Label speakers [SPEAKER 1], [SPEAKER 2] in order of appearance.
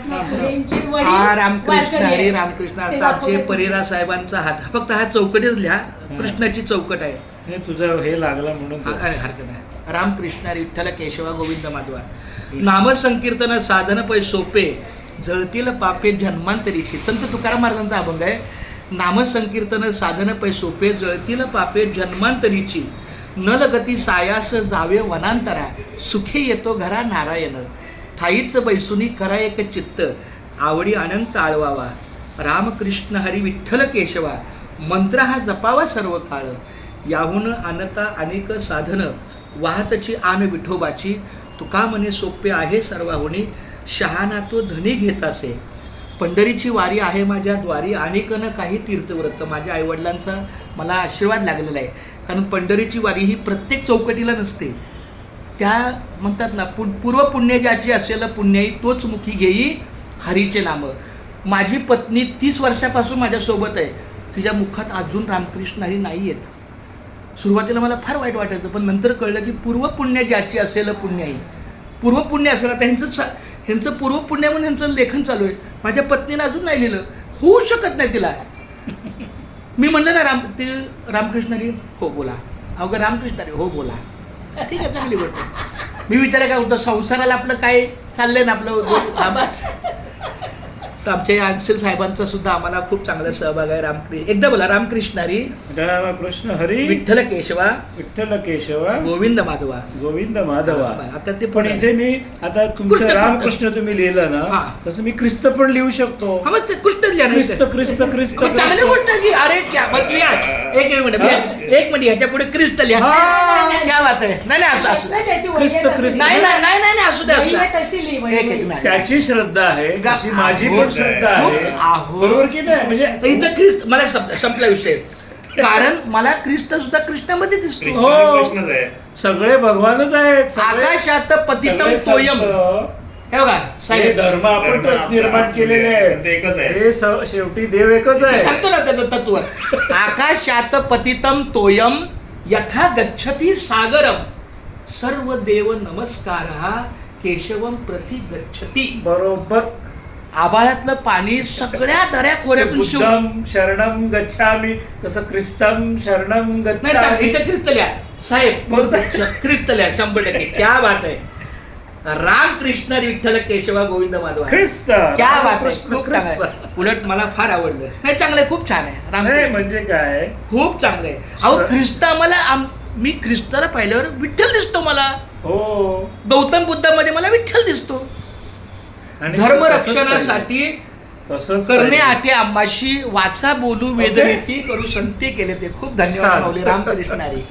[SPEAKER 1] महात्मा फुलेंची
[SPEAKER 2] हा
[SPEAKER 1] वडील
[SPEAKER 2] रामकृष्ण
[SPEAKER 1] वारकरी
[SPEAKER 2] हरी
[SPEAKER 1] आहेत.
[SPEAKER 2] रामकृष्ण
[SPEAKER 1] ते
[SPEAKER 2] आता
[SPEAKER 1] दाखवतो
[SPEAKER 2] आमचे
[SPEAKER 1] तुम्ही.
[SPEAKER 2] परिरा साहेबांचा हात फक्त हा चौकटीच लिहा कृष्णाची चौकट आहे.
[SPEAKER 3] नाही तुझं हे लागलं म्हणून
[SPEAKER 2] हा, अरे हरकत नाही. रामकृष्ण हरी विठ्ठल केशवा गोविंद माधवा नामसंकीर्तन साधन पै सोपे जळतील पापे जन्मांतरीची. संत तुकाराम महाराजांचा अभंग आहे. नामसंकीर्तन साधन पै सोपे जळतील पापे जन्मांतरीची नलगती सायास जावे वनांतरा सुखे येतो घरा नारायण ठाईच बैसुनी करा एक चित्त आवडी अनंत आळवावा रामकृष्ण हरी विठ्ठल केशवा मंत्र हा जपावा सर्व काळ याहून अनता अनेक साधन वाहतची आन विठोबाची तुका म्हणे सोपे आहे सर्वाहुनी शहाणा तो धनी घेत असे. पंढरीची वारी आहे माझ्या द्वारी अनेकन काही तीर्थव्रत. माझ्या आईवडिलांचा मला आशीर्वाद लागलेला आहे, कारण पंढरीची वारी ही प्रत्येक चौकटीला नसते. त्या म्हणतात ना पूर्व पुण्य ज्याची असेल पुण्याई तोच मुखी घेई हरीचे नाम. माझी पत्नी 30 वर्षापासून माझ्यासोबत आहे, तिच्या मुखात अजून रामकृष्ण हरी नाही आहेत. सुरुवातीला मला फार वाईट वाटायचं, पण नंतर कळलं की पूर्व पुण्य ज्याची असेल पुण्याई. पूर्व पुण्य असेल आता ह्यांचं पूर्व पुण्य म्हणून ह्यांचं लेखन चालू आहे. माझ्या पत्नीनं अजून नाही लिहिलं, होऊ शकत नाही तिला. मी म्हणलं ना रामकृष्ण हरी हो बोला, अवघं रामकृष्ण हरी हो बोला, ठीक आहे चांगली गोष्ट. मी विचार काय होतं संसाराला आपलं काय चाललंय ना आपलं बस. तर आमच्या अंशल साहेबांचा सुद्धा आम्हाला खूप चांगला सहभाग आहे. रामकृष्ण एकदा बोला रामकृष्ण हरी
[SPEAKER 3] रामकृष्ण हरी
[SPEAKER 2] विठ्ठल केशवा
[SPEAKER 3] विठ्ठल केशवा
[SPEAKER 2] गोविंद माधवा.
[SPEAKER 3] गोविंद माधवा.
[SPEAKER 2] आता ते
[SPEAKER 3] पण इथे मी आता तुमचं
[SPEAKER 2] कृष्ण-
[SPEAKER 3] रामकृष्ण तुम्ही लिहिलं
[SPEAKER 2] हा.
[SPEAKER 3] ना तसं मी ख्रिस्त पण लिहू शकतो.
[SPEAKER 2] हा मग ते कृष्ण लिहा नाही
[SPEAKER 3] ख्रिस्त
[SPEAKER 2] तर.
[SPEAKER 3] ख्रिस्त ख्रिस्त
[SPEAKER 2] मग चांगली गोष्ट आहे की अरे क्या मत लिहा. एक मिनिट ह्याच्या पुढे ख्रिस्त लिहा.
[SPEAKER 3] हा.
[SPEAKER 2] क्या बात आहे. नाही नाही असं असं
[SPEAKER 1] नाही, त्याची
[SPEAKER 3] ख्रिस्त-
[SPEAKER 1] वडील तशी
[SPEAKER 3] ख्रिस्त-
[SPEAKER 2] नाही
[SPEAKER 1] लिहिली.
[SPEAKER 2] नाही नाही नाही असू द्या असू
[SPEAKER 1] वही
[SPEAKER 2] द्या.
[SPEAKER 1] आहे तशी लिही, वही,
[SPEAKER 2] एक
[SPEAKER 1] वही.
[SPEAKER 2] नाही.
[SPEAKER 3] त्याची श्रद्धा आहे जशी माझी
[SPEAKER 2] अहो,
[SPEAKER 3] पण श्रद्धा आहे.
[SPEAKER 2] अहो.
[SPEAKER 3] बरोबर की नाही म्हणजे
[SPEAKER 2] इथं ख्रिस्त मला संपला विषय. कारण मला ख्रिस्त सुद्धा कृष्णामध्ये दिसतो.
[SPEAKER 3] हो.
[SPEAKER 4] कृष्णच आहे.
[SPEAKER 3] सगळे भगवानच आहेत सगळे-
[SPEAKER 2] आकाशात पतितम
[SPEAKER 3] सगळे
[SPEAKER 2] सोयम.
[SPEAKER 3] संत,
[SPEAKER 2] हे बघा
[SPEAKER 3] हे
[SPEAKER 2] साहेब
[SPEAKER 3] धर्म आपण
[SPEAKER 4] धर्म
[SPEAKER 3] निर्माण
[SPEAKER 4] आपले
[SPEAKER 3] केलेले
[SPEAKER 4] संत
[SPEAKER 3] आहेत.
[SPEAKER 4] एकच आहे.
[SPEAKER 3] हे शेवटी देव एकच आहे.
[SPEAKER 2] सांगतो ना त्याचं तत्व. आकाशात पतितम तोयम यथा गच्छती सागरम सर्व देव नमस्कार केशवम प्रति गच्छती.
[SPEAKER 3] बरोबर.
[SPEAKER 2] आभाळातलं पाणी सगळ्या दऱ्या खोऱ्यातून शिव.
[SPEAKER 3] बुद्धम शरणम गच्छामी तसं ख्रिस्तम शरणम
[SPEAKER 2] नाही
[SPEAKER 3] गच्छामी.
[SPEAKER 2] इथं ख्रिस्त लिहा साहेब. ख्रिस्त लिहा 100%. क्या बात आहे. रामकृष्ण विठ्ठल केशवा गोविंद माधवा.
[SPEAKER 3] ख्रिस्त
[SPEAKER 2] क्या बात आहे.
[SPEAKER 3] कृष्ण
[SPEAKER 2] खूप चांगलं
[SPEAKER 3] ख्रिस्त.
[SPEAKER 2] आहे. उलट मला फार आवडलं. हे चांगलं आहे, खूप छान आहे.
[SPEAKER 3] नाही
[SPEAKER 2] रामकृष्ण
[SPEAKER 3] म्हणजे काय
[SPEAKER 2] खूप चांगलं आहे. अहो ख्रिस्त आम्हाला मी ख्रिस्ताला पाहिल्यावर विठ्ठल दिसतो मला.
[SPEAKER 3] हो
[SPEAKER 2] गौतम बुद्धामध्ये मला विठ्ठल दिसतो.
[SPEAKER 3] आणि
[SPEAKER 2] धर्मरक्षणासाठी
[SPEAKER 3] तसंच
[SPEAKER 2] करणे
[SPEAKER 3] पाहिजे.
[SPEAKER 2] आटे आम्हाशी वाचा बोलू वेदनीती करू संते केले ते. खूप धन्यवाद
[SPEAKER 3] छान.
[SPEAKER 2] माऊली रामकृष्ण हरी.